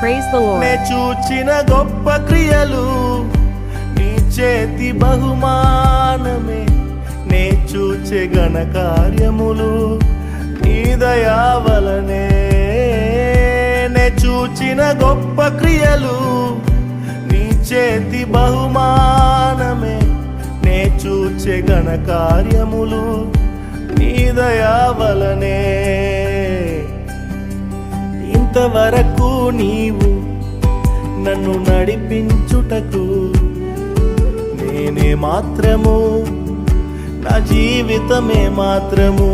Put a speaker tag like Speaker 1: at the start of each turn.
Speaker 1: Praise the Lord.
Speaker 2: నే చూచిన గొప్ప క్రియలు నీ చేతి బహుమానమే, నే చూచే ఘన కార్యములు నీ దయా వలనే. నే చూచిన గొప్ప క్రియలు నీ చేతి బహుమానమే, నే చూచే ఘన కార్యములు నీ దయా వలనే. ఇంతవరకు నీవు నన్ను నడిపించుటకు నేనే మాత్రము, నా జీవితమే మాత్రము.